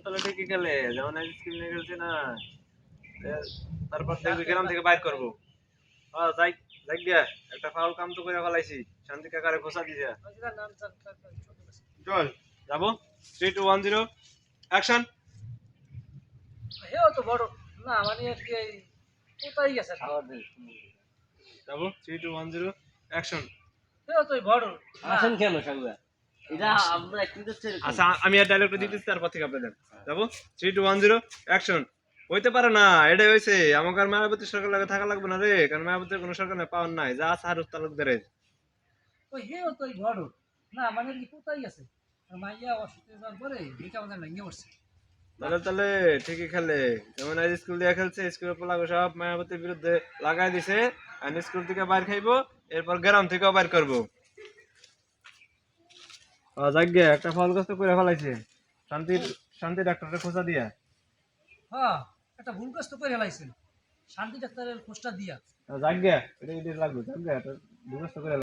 তাহলে ঠিকই খেলে যেমন আজ স্ক্রিন নিয়ে খেলছে না তারপর দেখবি গ্রাম থেকে বাইর করবো যাই যাই গিয়া একটা ফাউল কাম তো করে ফেলাইছি শান্তি কাকারে খোঁচা দিছে চল যাবো 3 2 1 0 অ্যাকশন হেও তো বড় না মানে আর কি কোথায় গেছে যাবো 3 2 1 0 অ্যাকশন হেও তো বড় আসেন কেন সাগুয়া এটা আমরা কি করতে আচ্ছা আমি আর ডায়লগটা দিতেছি তারপর থেকে আপনাদের যাবো 3 2 1 0 অ্যাকশন হইতে পারে না এটাই হইছে আমাকে আর মায়াবতী সরকার লাগে থাকা লাগবে না রে কারণ মায়াবতীর কোনো সরকার না পাওয়ার নাই যা সারুস তালুকদারের ওই হেও তো বড় না মানে কি কোথায় গেছে মাইয়া অসুস্থ হওয়ার পরে এটা আমাদের ভেঙে পড়ছে তাহলে তাহলে ঠিকই খেলে যেমন আজ স্কুল দিয়ে খেলছে স্কুলের পোলাগো সব মায়াবতীর বিরুদ্ধে লাগাই দিছে আর স্কুল থেকে বাইর খাইবো এরপর গ্রাম থেকেও বাইর করবো যাক গে একটা ফল গাছ তো করে ফেলাইছে শান্তি ডাক্তারকে খোঁজা দিয়া হ্যাঁ একটা ভুল কাজ তো করে ফেলাইছেন শান্তি ডাক্তারের খোঁজটা দিয়া যাক গে এটা লাগবে যাক গে ভুল কাজ তো করে